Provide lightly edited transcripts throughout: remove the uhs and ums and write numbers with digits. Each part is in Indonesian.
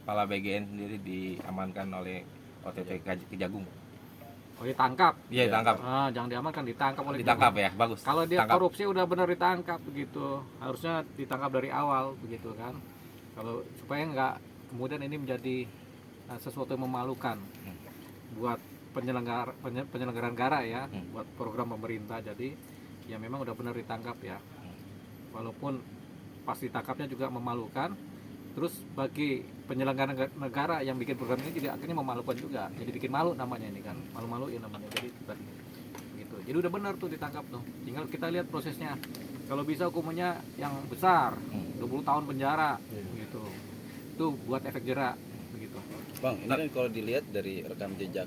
kepala BGN sendiri diamankan oleh OTT Kejagung. Oh, ditangkap? Iya, ditangkap. Jangan diamankan, ditangkap oleh Ditangkap ya, bagus. Kalau dia Tangkap. korupsi udah benar ditangkap begitu. Harusnya ditangkap dari awal begitu kan. Kalau supaya nggak kemudian ini menjadi sesuatu yang memalukan buat penyelenggara negara ya, buat program pemerintah. Jadi ya memang udah benar ditangkap ya. Walaupun pas ditangkapnya juga memalukan. Terus bagi penyelenggara negara yang bikin program ini juga akhirnya memalukan juga. Jadi bikin malu namanya ini kan, malu-maluin namanya. Jadi gitu. Jadi udah benar tuh ditangkap tuh. Tinggal kita lihat prosesnya. Kalau bisa hukumannya yang besar, 20 tahun penjara gitu. Itu buat efek jerak begitu. Bang, ini kan kalau dilihat dari rekam jejak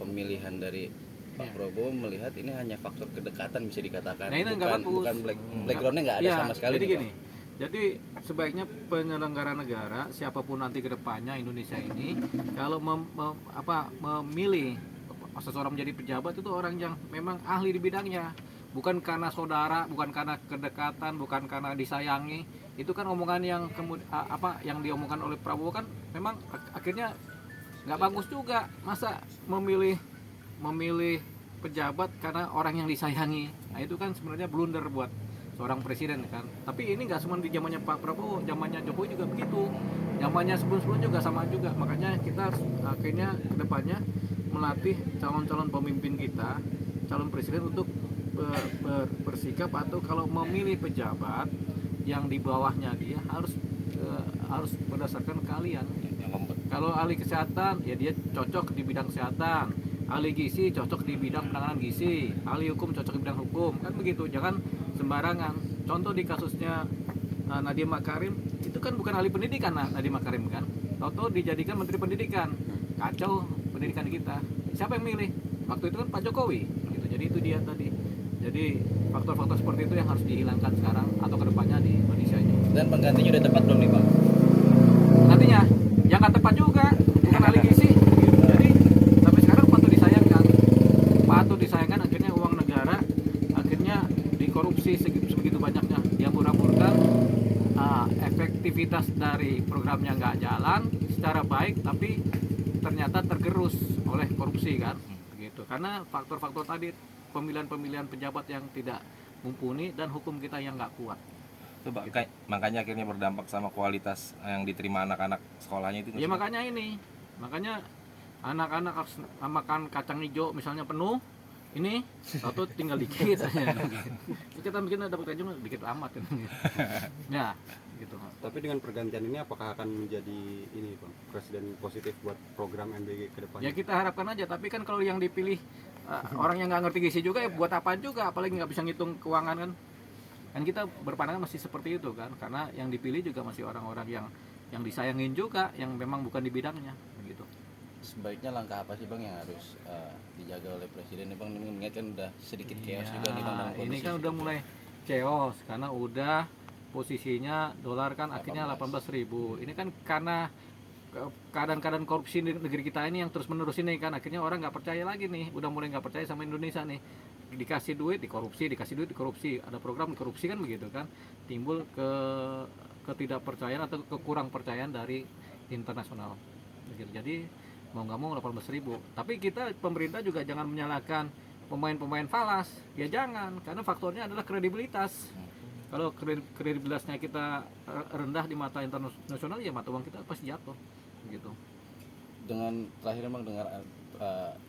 pemilihan dari Pak Prabowo, melihat ini hanya faktor kedekatan bisa dikatakan. Nah, ini bukan backgroundnya nggak ada sama sekali. Jadi gini. Jadi sebaiknya penyelenggara negara siapapun nanti ke depannya Indonesia ini kalau memilih seseorang menjadi pejabat itu orang yang memang ahli di bidangnya, bukan karena saudara, bukan karena kedekatan, bukan karena disayangi. Itu kan omongan yang yang diomongkan oleh Prabowo kan memang akhirnya nggak bagus juga. Masa memilih pejabat karena orang yang disayangi. Nah, itu kan sebenarnya blunder buat seorang presiden kan. Tapi ini nggak cuma di zamannya Pak Prabowo, zamannya Jokowi juga begitu, zamannya sebelum-sebelumnya juga sama juga. Makanya kita akhirnya kedepannya melatih calon-calon pemimpin kita, calon presiden untuk bersikap atau kalau memilih pejabat yang di bawahnya dia harus berdasarkan keahlian. Kalau ahli kesehatan ya dia cocok di bidang kesehatan, ahli gizi cocok di bidang penanganan gizi, ahli hukum cocok di bidang hukum, kan begitu. Jangan sembarangan. Contoh di kasusnya Nadiem Makarim itu kan bukan ahli pendidikan Nadiem Makarim kan, tahu-tahu dijadikan menteri pendidikan, kacau pendidikan kita. Siapa yang milih? Waktu itu kan Pak Jokowi gitu. Jadi itu dia tadi. Jadi faktor-faktor seperti itu yang harus dihilangkan sekarang atau kedepannya di Indonesia ini. Dan penggantinya udah tepat belum nih Bang? Nantinya yang nggak tepat juga, bukan ahli gizi gitu. Jadi sampai sekarang patut disayangkan akhirnya uang negara akhirnya dikorupsi segitu banyaknya, dihambur-hamburkan. Efektivitas dari programnya nggak jalan secara baik, tapi ternyata tergerus oleh korupsi kan gitu. Karena faktor-faktor tadi, pemilihan pejabat yang tidak mumpuni dan hukum kita yang nggak kuat. Coba gitu. Makanya akhirnya berdampak sama kualitas yang diterima anak-anak sekolahnya itu. Ya makanya anak-anak harus makan kacang hijau misalnya penuh, ini atau tinggal dikit aja. Kita bikin dapat kacang dikit amat kan. Ya gitu. Tapi dengan pergantian ini apakah akan menjadi ini Bang, presiden positif buat program MBG ke depannya? Ya kita harapkan aja, tapi kan kalau yang dipilih orang yang nggak ngerti gizi juga ya buat apa juga, apalagi nggak bisa ngitung keuangan kan kita berpandangan masih seperti itu kan, karena yang dipilih juga masih orang-orang yang disayangin juga, yang memang bukan di bidangnya begitu. Sebaiknya langkah apa sih Bang yang harus dijaga oleh presiden nih Bang? Ini mengingat kan udah sedikit chaos juga nih Bang dalam kondisi. Ini kan udah mulai chaos karena udah posisinya dolar kan akhirnya 18.000. Ini kan karena keadaan korupsi di negeri kita ini yang terus menerus ini kan, akhirnya orang nggak percaya lagi nih, udah mulai nggak percaya sama Indonesia nih. Dikasih duit dikorupsi, ada program korupsi kan begitu kan, timbul ketidakpercayaan atau kekurang percayaan dari internasional begitu. Jadi mau nggak mau 18.000, tapi kita pemerintah juga jangan menyalahkan pemain-pemain falas ya, jangan, karena faktornya adalah kredibilitas. Kalau kredibilitasnya kita rendah di mata internasional ya mata uang kita pasti jatuh gitu. Dengan terakhir Bang, dengar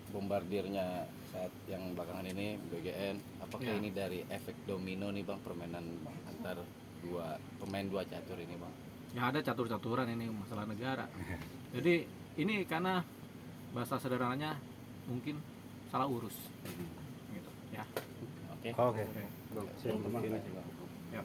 bombardirnya saat yang belakangan ini BGN, apakah ini dari efek domino nih Bang, permainan antar dua catur ini Bang? Ya ada catur-caturan, ini masalah negara. Jadi ini karena bahasa sederhananya mungkin salah urus gitu ya. Oke. Oke. Terima kasih Bang. Ya.